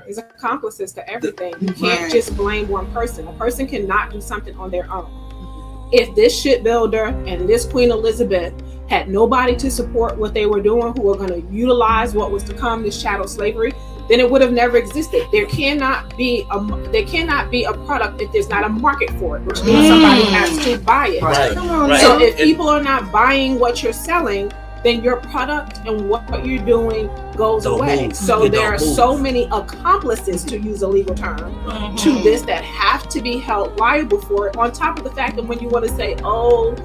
There's accomplices to everything. You can't just blame one person. A person cannot do something on their own. If this shipbuilder and this Queen Elizabeth had nobody to support what they were doing, who were going to utilize what was to come, this chattel slavery, then it would have never existed. There cannot be a product if there's not a market for it, which means somebody has to buy it. Right. So if people are not buying what you're selling, then your product and what you're doing goes away. So there are so many accomplices, to use a legal term, to this that have to be held liable for it. On top of the fact that when you want to say, oh,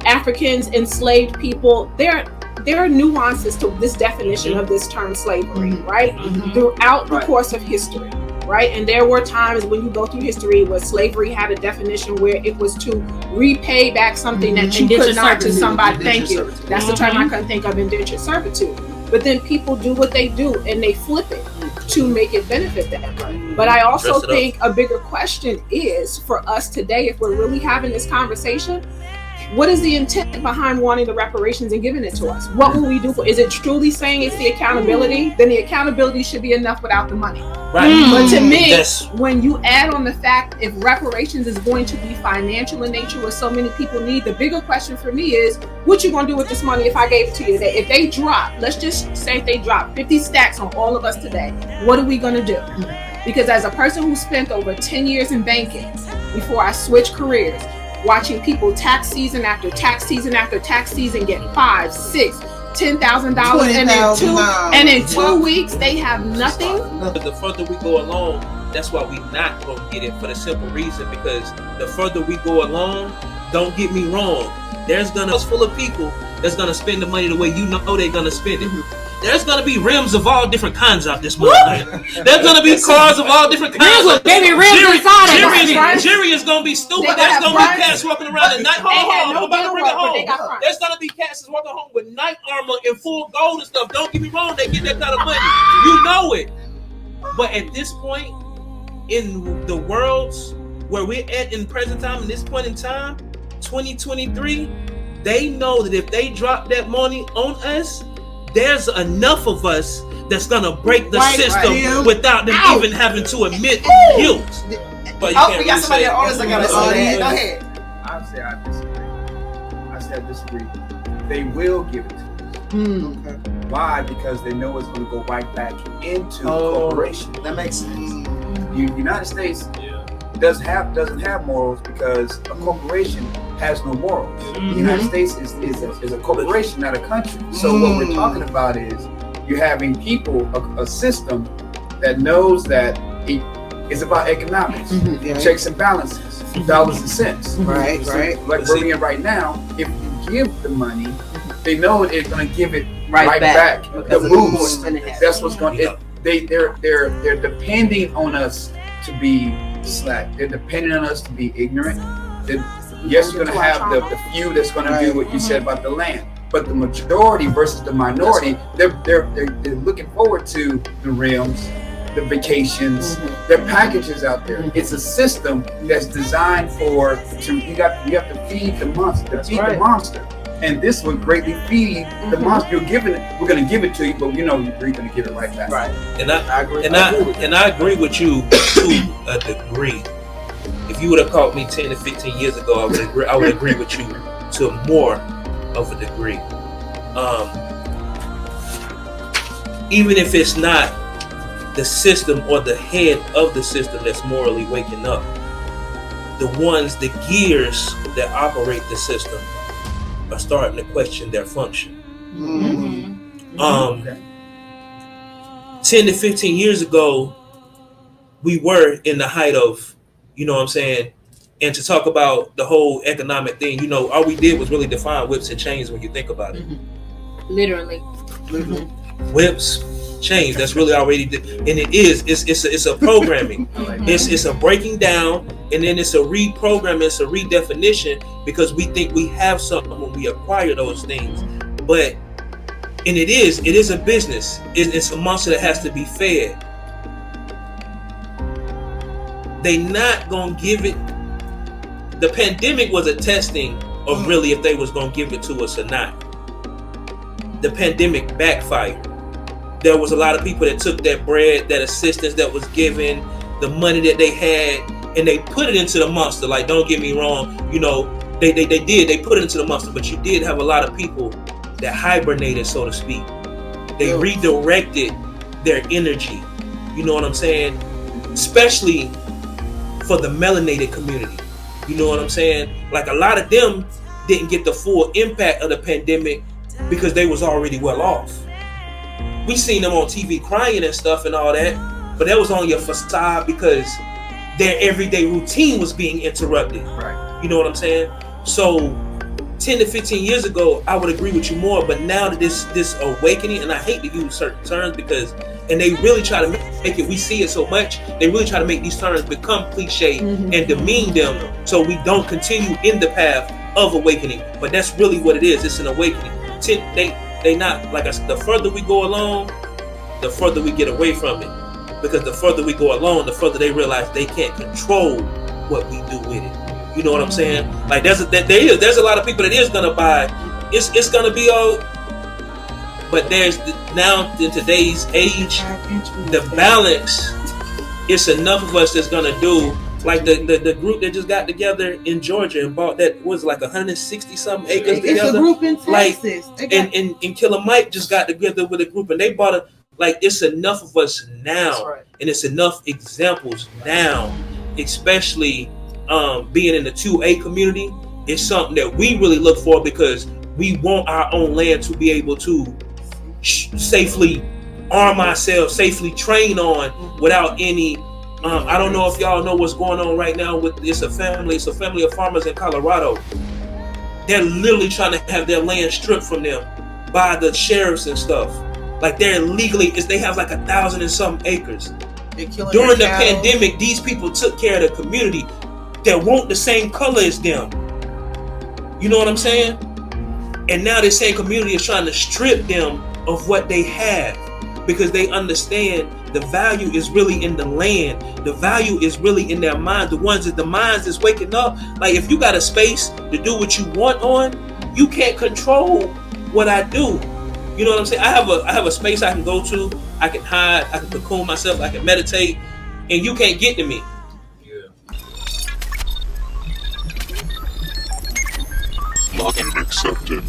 Africans enslaved people, there are nuances to this definition of this term slavery, right? Throughout the course of history. Right, and there were times when you go through history where slavery had a definition where it was to repay back something that you could not to somebody. Thank you. That's the term I couldn't think of, indentured servitude. But then people do what they do and they flip it to make it benefit them. But I also think a bigger question is for us today, if we're really having this conversation, what is the intent behind wanting the reparations and giving it to us? What will we do for? Is it truly saying it's the accountability? Then the accountability should be enough without the money. Right. But to me, when you add on the fact if reparations is going to be financial in nature, what so many people need, the bigger question for me is, what you gonna do with this money if I gave it to you today? If they drop, let's just say if they drop 50 stacks on all of us today, what are we gonna do? Because as a person who spent over 10 years in banking before I switched careers, watching people tax season after tax season after tax season get $5,000, $6,000, $10,000, and in 2 weeks they have nothing. The further we go along, that's why we not gonna get it, for the simple reason, because the further we go along, don't get me wrong, there's gonna be full of people that's gonna spend the money the way you know they're gonna spend it. There's gonna be rims of all different kinds out this month. There's gonna be cars of all different kinds. Jerry is gonna be stupid. There's gonna be cats walking around at night. Hold on, bring it home. There's gonna be cats walking home with night armor and full gold and stuff. Don't get me wrong, they get that kind of money. You know it. But at this point in the worlds where we're at in present time, in this point in time, 2023, they know that if they drop that money on us, there's enough of us that's gonna break the system without them even having to admit guilt. But we got somebody else that gotta say. Go ahead. I said I disagree. They will give it to us. Okay. Why? Because they know it's gonna go right back into the corporation. That makes sense. The United States doesn't have morals because a corporation has no morals. The United States is a corporation, not a country. So what we're talking about is you're having people, a system that knows that it's about economics, checks and balances, dollars and cents. Right. Like we're in right now, if you give the money, they know they're going to give it right back. The boost. That's what's going to. They're depending on us to be slack. They're depending on us to be ignorant. Yes, you're going to have the few that's going to do what you said about the land, but the majority versus the minority, they're looking forward to the rims, the vacations, their packages out there. It's a system that's designed you have to feed the monster, the monster. And this will greatly feed the monster. We're going to give it to you, but you know you're going to give it right back. Right. And I agree with you to a degree. If you would have caught me 10 to 15 years ago, I would agree with you to more of a degree. Even if it's not the system or the head of the system that's morally waking up, the gears that operate the system are starting to question their function. 10 to 15 years ago, we were in the height of, you know what I'm saying, and to talk about the whole economic thing, you know, all we did was really define whips and chains when you think about it. Literally. Whips, chains, that's really already, and it's a programming. It's a breaking down, and then it's a reprogramming, it's a redefinition, because we think we have something when we acquire those things. But, and it is a business. It's a monster that has to be fed. They not gonna give it. The pandemic was a testing of really if they was gonna give it to us or not. The pandemic backfired. there was a lot of people that took that bread, that assistance that was given, the money that they had, and they put it into the monster. Like, don't get me wrong, you know, they put it into the monster, but you did have a lot of people that hibernated, so to speak. They redirected their energy. You know what I'm saying? Especially for the melanated community. You know what I'm saying? Like, a lot of them didn't get the full impact of the pandemic because they was already well off. We seen them on TV crying and stuff and all that, but that was on your facade because their everyday routine was being interrupted. Right. You know what I'm saying? So 10 to 15 years ago, I would agree with you more, but now that this awakening, and I hate to use certain terms because, and they really try to make it, we see it so much, they really try to make these terms become cliche and demean them so we don't continue in the path of awakening. But that's really what it is. It's an awakening. They not, like I said, the further we go along, the further we get away from it. Because the further we go along, the further they realize they can't control what we do with it. You know what I'm saying? Like, there's a lot of people that is gonna buy. It's gonna be all. But there's now in today's age, the balance. It's enough of us that's gonna do. Like the group that just got together in Georgia and bought that was like 160 something acres together. It's a group in Texas. Like, and Killer Mike just got together with a group and they bought it's enough of us now, right. And it's enough examples now, especially being in the 2A community. It's something that we really look for because we want our own land to be able to safely arm ourselves, safely train on without any. I don't know if y'all know what's going on right now with it's a family of farmers in Colorado. They're literally trying to have their land stripped from them by the sheriffs and stuff. Like, they're legally, they have like 1,000 and some acres. During the pandemic, these people took care of the community that want the same color as them. You know what I'm saying? And now this same community is trying to strip them of what they have because they understand the value is really in the land. The value is really in their mind. The minds is waking up. Like, if you got a space to do what you want on, you can't control what I do. You know what I'm saying? I have a space I can go to. I can hide. I can cocoon myself. I can meditate, and you can't get to me. Login accepted.